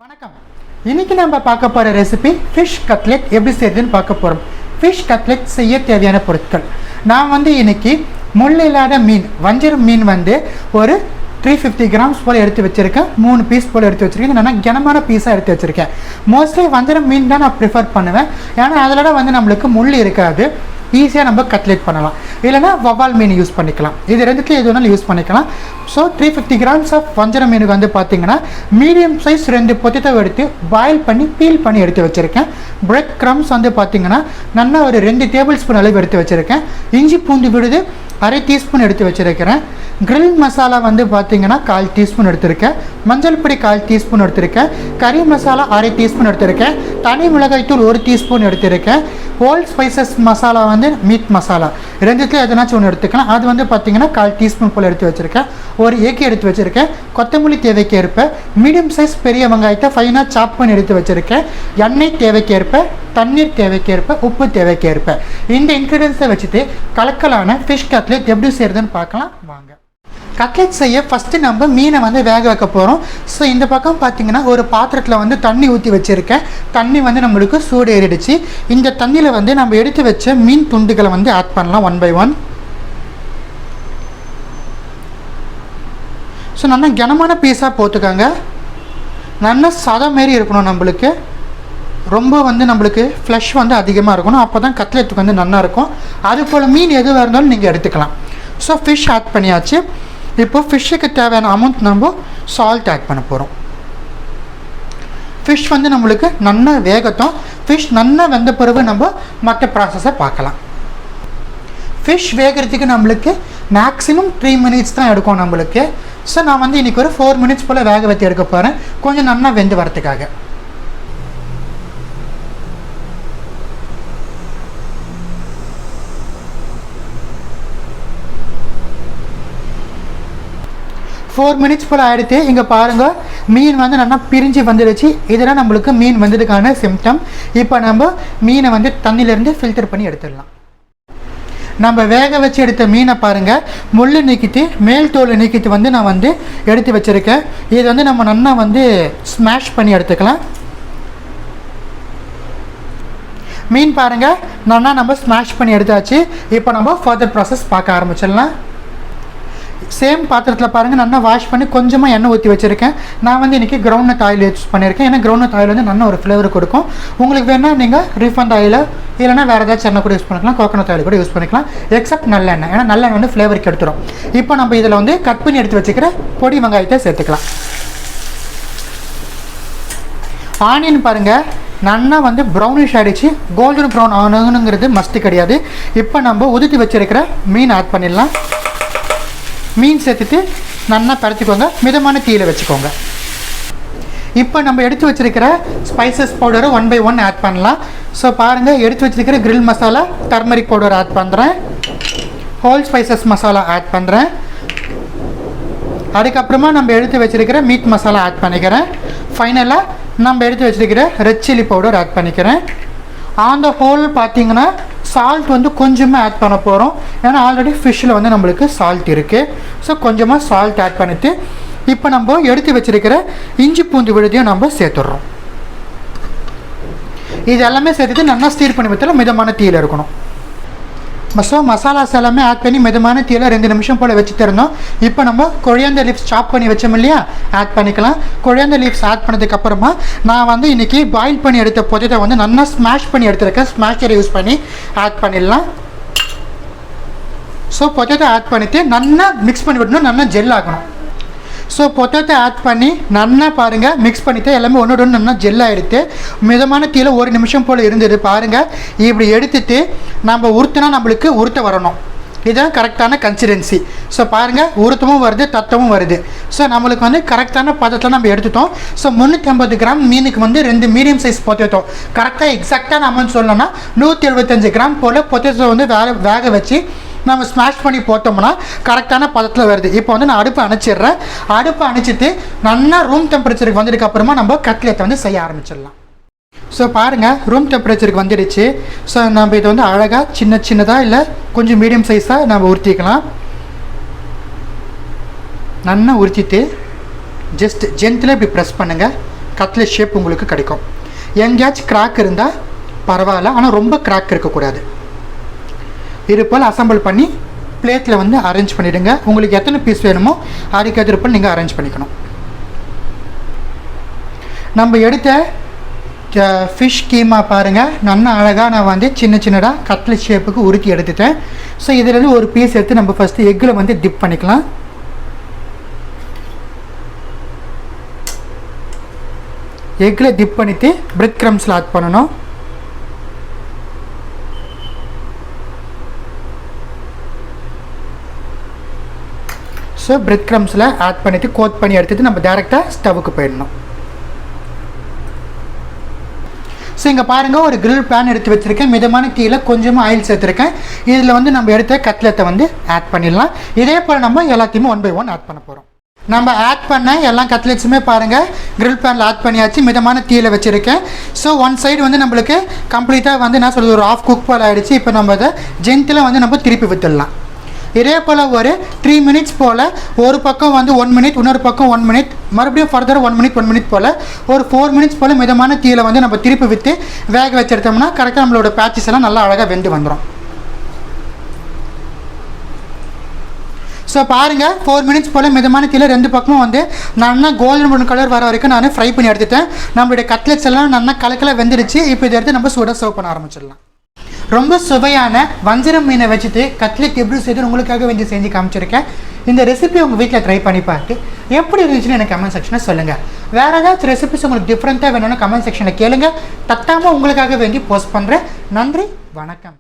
வணக்கம். இன்னைக்கு நம்ம பார்க்க போற ரெசிபி ஃபிஷ் கட்லெட் எப்படி செய்யறதுன்னு பார்க்க போறோம். ஃபிஷ் கட்லெட் செய்ய தேவையான பொருட்கள் நான் இன்னைக்கு முள் இல்லாத மீன் வஞ்சரம் மீன் ஒரு 350 கிராம்ஸ் போல் எடுத்து வச்சுருக்கேன். 3 பீஸ் போல் எடுத்து வச்சுருக்கேன். நான் கனமான பீஸாக எடுத்து வச்சுருக்கேன். மோஸ்ட்லி வஞ்சரம் மீன் தான் நான் ப்ரிஃபர் பண்ணுவேன். ஏன்னா அதில் நம்மளுக்கு முள் இருக்காது, ஈஸியாக நம்ம கட்லெட் பண்ணலாம். இல்லைனா வவ்வால் மீன் யூஸ் பண்ணிக்கலாம். இது ரெண்டுத்துல எது வேணாலும் யூஸ் பண்ணிக்கலாம். ஸோ 350 கிராம்ஸ் ஆஃப் வஞ்சரம் மீனுக்கு பார்த்தீங்கன்னா மீடியம் சைஸ் 2 பொட்டேட்டோ எடுத்து பாயில் பண்ணி பீல் பண்ணி எடுத்து வச்சுருக்கேன். பிரெட் க்ரம்ஸ் பார்த்தீங்கன்னா நல்லா ஒரு 2 டேபிள் ஸ்பூன் அளவு எடுத்து வச்சுருக்கேன். இஞ்சி பூண்டு விழுது 1/2 டீஸ்பூன் எடுத்து வச்சுருக்கிறேன். கிரில் மசாலா பார்த்தீங்கன்னா 1/4 டீஸ்பூன் எடுத்திருக்கேன். மஞ்சள் பொடி 1/4 டீஸ்பூன் எடுத்திருக்கேன். கறி மசாலா 1/2 டீஸ்பூன் எடுத்திருக்கேன். தனி மிளகாய் தூள் 1 டீஸ்பூன் எடுத்திருக்கேன். Whole spices masala meat masala ரெண்டுத்துல எதனாச்சும் ஒன்று எடுத்துக்கலாம். அது பார்த்தீங்கன்னா 1/4 டீஸ்பூன் போல் எடுத்து வச்சுருக்கேன். ஒரு எக் எடுத்து வச்சுருக்கேன். கொத்தமல்லி தேவைக்கு ஏற்ப மீடியம் சைஸ் பெரிய வெங்காயத்தை ஃபைனாக சாப் பண்ணி எடுத்து வச்சுருக்கேன். எண்ணெய் தேவைக்கேற்ப, தண்ணீர் தேவைக்கேற்ப, உப்பு தேவைக்கேற்ப இந்த இன்க்ரீடியன்ஸை வச்சுட்டு கலக்கலான ஃபிஷ் கட்லெட் எப்படி செய்யறதுன்னு பார்க்கலாம் வாங்க. கட்லெட் செய்ய ஃபஸ்ட்டு நம்ம மீனை வேக வைக்க போகிறோம். ஸோ இந்த பக்கம் பார்த்தீங்கன்னா ஒரு பாத்திரத்தில் தண்ணி ஊற்றி வச்சுருக்கேன். தண்ணி நம்மளுக்கு சூடு ஏறிடுச்சு. இந்த தண்ணியில் நம்ம எடுத்து வச்ச மீன் துண்டுகளை ஆட் பண்ணலாம் 1 by 1. ஸோ நல்லா கனமான பீஸாக போட்டுக்காங்க. நல்லா சதம் மாரி இருக்கணும். நம்மளுக்கு ரொம்ப நம்மளுக்கு ஃப்ளஷ் அதிகமாக இருக்கணும். அப்போ தான் கட்லெட்டுக்கு நல்லா இருக்கும். அதுபோல் மீன் எதுவாக இருந்தாலும் நீங்கள் எடுத்துக்கலாம். ஸோ ஃபிஷ் ஆட் பண்ணியாச்சு. இப்போ ஃபிஷ்ஷுக்கு தேவையான அமௌண்ட் நம்ம சால்ட் ஆட் பண்ண போகிறோம். ஃபிஷ் நம்மளுக்கு நல்லா வேகட்டும். ஃபிஷ் நல்லா வெந்த பிறகு நம்ம மற்ற ப்ராசஸை பார்க்கலாம். ஃபிஷ் வேகிறதுக்கு நம்மளுக்கு மேக்ஸிமம் 3 மினிட்ஸ் தான் எடுக்கும் நம்மளுக்கு. ஸோ நான் இன்றைக்கி ஒரு 4 மினிட்ஸ் போல் வேக வச்சு எடுக்க போகிறேன், கொஞ்சம் நல்லா வெந்து வரத்துக்காக. ஃபோர் மினிட்ஸ் போல் ஆகிடுத்து. இங்கே பாருங்கள், மீன் நல்லா பிரிஞ்சு வந்துடுச்சு. இதெல்லாம் நம்மளுக்கு மீன் வந்ததுக்கான சிம்டம். இப்போ நம்ம மீனை தண்ணியிலேருந்து ஃபில்டர் பண்ணி எடுத்துடலாம். நம்ம வேக வச்சு எடுத்த மீனை பாருங்கள், முள் நீக்கிட்டு மேல் தோல் நீக்கிட்டு நான் எடுத்து வச்சுருக்கேன். இது நம்ம நல்லா ஸ்மாஷ் பண்ணி எடுத்துக்கலாம். மீன் பாருங்கள் நல்லா நம்ம ஸ்மாஷ் பண்ணி எடுத்தாச்சு. இப்போ நம்ம ஃபர்தர் ப்ராசஸ் பார்க்க ஆரம்பிச்சிடலாம். சேம் பாத்திரத்தில் பாருங்கள் நல்லா வாஷ் பண்ணி கொஞ்சமாக எண்ணெய் ஊற்றி வச்சுருக்கேன். நான் இன்றைக்கி கிரவுண்ட் ஆயில் யூஸ் பண்ணியிருக்கேன். ஏன்னா கிரவுண்ட் ஆயில் நல்ல ஒரு ஃப்ளேவர் கொடுக்கும். உங்களுக்கு வேணால் நீங்கள் ரீஃபண்ட் ஆயில் இல்லைனா வேறு ஏதாச்சும் எண்ணெய் கூட யூஸ் பண்ணிக்கலாம். கோகோனட் ஆயில் கூட யூஸ் பண்ணிக்கலாம். எக்ஸப்ட் நல்லெண்ணெய், ஏன்னா நல்லெண்ணெய் ஃப்ளேவருக்கு எடுத்துரும். இப்போ நம்ம இதில் கட் பண்ணி எடுத்து வச்சுக்கிற பொடி வெங்காயத்தை சேர்த்துக்கலாம். ஆனியன் பாருங்கள் நல்லா ப்ரௌனிஷ் ஆகிடுச்சு. கோல்டன் ப்ரௌன் ஆகணுங்கிறது மஸ்ட்டு கிடையாது. இப்போ நம்ம உதுத்தி வச்சுருக்கிற மீன் ஆட் பண்ணிடலாம். மீன் சேர்த்துட்டு நல்லா பரத்திக்கோங்க, மிதமான தீயில் வச்சுக்கோங்க. இப்போ நம்ம எடுத்து வச்சுருக்கிற ஸ்பைசஸ் பவுடரை 1 by 1 ஆட் பண்ணலாம். ஸோ பாருங்கள், எடுத்து வச்சுருக்கிற grill masala, turmeric powder add பண்ணுறேன். ஹோல் ஸ்பைசஸ் மசாலா ஆட் பண்ணுறேன். அதுக்கப்புறமா நம்ம எடுத்து வச்சுருக்கிற மீட் மசாலா ஆட் பண்ணிக்கிறேன். ஃபைனலாக நம்ம எடுத்து வச்சுருக்கிற ரெட் சில்லி பவுடர் ஆட் பண்ணிக்கிறேன். ஆன் த ஹோல் பார்த்தீங்கன்னா சால்ட் கொஞ்சமாக ஆட் பண்ண போகிறோம். ஏன்னா ஆல்ரெடி ஃபிஷ்ஷில் நம்மளுக்கு சால்ட் இருக்குது. ஸோ கொஞ்சமாக சால்ட் ஆட் பண்ணிவிட்டு இப்போ நம்ம எடுத்து வச்சுருக்கிற இஞ்சி பூண்டு விழுதையும் நம்ம சேர்த்துட்றோம். இது எல்லாமே சேர்த்துட்டு நல்லா ஸ்டீர் பண்ணி வைத்தாலும் மிதமான தீயில் இருக்கணும். ஸோ மசாலாஸ் எல்லாமே ஆட் பண்ணி மிதமான தீயில் 2 நிமிஷம் போல் வச்சு தரணும். இப்போ நம்ம கொரியாண்டர் லீவ்ஸ் சாப் பண்ணி வச்சோம் இல்லையா, ஆட் பண்ணிக்கலாம். கொரியாண்டர் லீவ்ஸ் ஆட் பண்ணதுக்கப்புறமா நான் இன்றைக்கி பாயில் பண்ணி எடுத்த பொட்டேட்டோ நல்லா ஸ்மாஷ் பண்ணி எடுத்துருக்கேன். ஸ்மாஷரை யூஸ் பண்ணி ஆட் பண்ணிடலாம். ஸோ பொட்டேட்டோ ஆட் பண்ணிவிட்டு நல்லா மிக்ஸ் பண்ணி விடணும், நல்லா ஜெல் ஆகணும். ஸோ பொட்டேட்டோ ஆட் பண்ணி நல்லா பாருங்கள் மிக்ஸ் பண்ணிவிட்டு எல்லாமே ஒன்று நல்லா ஜெல்லாக எடுத்து மிதமான தீயில் 1 நிமிஷம் போல் இருந்தது. பாருங்கள், இப்படி எடுத்துட்டு நம்ம உருத்தினா நம்மளுக்கு உருத்த வரணும். இதுதான் கரெக்டான கன்சிஸ்டன்சி. ஸோ பாருங்கள், உருத்தமும் வருது, தத்தமும் வருது. ஸோ நம்மளுக்கு கரெக்டான பதத்தில் நம்ம எடுத்துட்டோம். ஸோ 350 கிராம் மீனுக்கு 2 மீடியம் சைஸ் பொட்டேட்டோ கரெக்டாக எக்ஸாக்டாக நம்ம சொல்லணும்னா 175 கிராம் போல் பொட்டேட்டோ வேக வச்சு நம்ம ஸ்மாஷ் பண்ணி போட்டோம்னா கரெக்டான பதத்தில் வருது. இப்போ நான் அடுப்பை அணைச்சிடுறேன். அடுப்பை அணைச்சிட்டு நல்லா ரூம் டெம்பரேச்சருக்கு வந்ததுக்கப்புறமா நம்ம கட்லெட்டை செய்ய ஆரம்பிச்சிடலாம். ஸோ பாருங்கள், ரூம் டெம்பரேச்சருக்கு வந்துடுச்சு. ஸோ நம்ம இதை அழகாக சின்னதாக இல்லை கொஞ்சம் மீடியம் சைஸாக நம்ம உருட்டிக்கலாம். நல்லா உருட்டிட்டு ஜஸ்ட் ஜென்டிலாக இப்படி ப்ரெஸ் பண்ணுங்கள். கட்லெட் ஷேப் உங்களுக்கு கிடைக்கும். எங்கேயாச்சும் கிராக் இருந்தால் பரவாயில்ல, ஆனால் ரொம்ப கிராக் இருக்கக்கூடாது. இது போல் அசம்பிள் பண்ணி பிளேட்டில் வந்து அரேஞ்ச் பண்ணிவிடுங்க. உங்களுக்கு எத்தனை பீஸ் வேணுமோ அதுக்கு போல் நீங்கள் அரேஞ்ச் பண்ணிக்கணும். நம்ம எடுத்த ஃபிஷ் கீமா பாருங்கள், நல்லா அழகாக நான் வந்து சின்ன சின்னதாக கட்லெட் ஷேப்புக்கு உருக்கி எடுத்துட்டேன். ஸோ இதில் ஒரு பீஸ் எடுத்து நம்ம ஃபஸ்ட்டு எக்கில் வந்து டிப் பண்ணிக்கலாம். எக்கில் டிப் பண்ணிவிட்டு பிரெட் க்ரம்ஸில் ஆட் பண்ணணும். ஸோ பிரெட் க்ரம்ஸில் ஆட் பண்ணிவிட்டு கோட் பண்ணி எடுத்துகிட்டு நம்ம டேரெக்டாக ஸ்டவ்வுக்கு போயிடணும். ஸோ இங்கே பாருங்கள், ஒரு கிரில் பேன் எடுத்து வச்சுருக்கேன். மிதமான தீயில் கொஞ்சமாக ஆயில் சேர்த்துருக்கேன். இதில் வந்து நம்ம எடுத்த கட்லெட்டை வந்து ஆட் பண்ணிடலாம். இதே போல் நம்ம எல்லாத்தையுமே 1 by 1 ஆட் பண்ண போகிறோம். நம்ம ஆட் பண்ண எல்லா கட்லெட்ஸுமே பாருங்கள் கிரில் பேனில் ஆட் பண்ணியாச்சு. மிதமான தீயில் வச்சுருக்கேன். ஸோ ஒன் சைடு வந்து நம்மளுக்கு கம்ப்ளீட்டாக வந்து என்ன சொல்கிறது, ஒரு ஆஃப் குக் போல் ஆகிடுச்சு. இப்போ நம்ம அதை ஜென்டில் வந்து நம்ம திருப்பி விட்டுடலாம். இதே போல் ஒரு 3 minutes போல், ஒரு பக்கம் வந்து 1 minute, இன்னொரு பக்கம் 1 minute, மறுபடியும் ஃபர்தர் 1 minute போல், ஒரு 4 minutes போல் மிதமான தீயில் வந்து நம்ம திருப்பி விட்டு வேக வச்சுருத்தோம்னா கரெக்டாக நம்மளோட பேட்சஸ் எல்லாம் நல்லா அழகாக வெந்து வந்துடும். ஸோ பாருங்கள், 4 minutes போல் மிதமான தீயில் 2 பக்கமும் வந்து நல்லா கோல்டன் ப்ரௌன் கலர் வர வரைக்கும் நான் ஃப்ரை பண்ணி எடுத்துட்டேன். நம்மளுடைய கட்லெட்ஸ் எல்லாம் நல்லா கலக்கல வெந்துடுச்சு. இப்போ இதை எடுத்து நம்ம சூடாக சர்வ் பண்ண ஆரம்பிச்சிடலாம். ரொம்ப சுவையான வஞ்சரம் மீனை வச்சுட்டு கட்லெட் எப்படி செய்து உங்களுக்காக வந்து செஞ்சு காமிச்சிருக்கேன். இந்த ரெசிபி உங்கள் வீட்டில் ட்ரை பண்ணி பார்த்து எப்படி இருந்துச்சுன்னு எனக்கு கமெண்ட் செக்ஷனில் சொல்லுங்கள். வேறு ஏதாச்சும் ரெசிபிஸ் உங்களுக்கு டிஃப்ரெண்ட்டாக வேணும்னு கமெண்ட் செக்ஷனில் கேளுங்க. தட்டாமல் உங்களுக்காக வேண்டி போஸ்ட் பண்ணுறேன். நன்றி, வணக்கம்.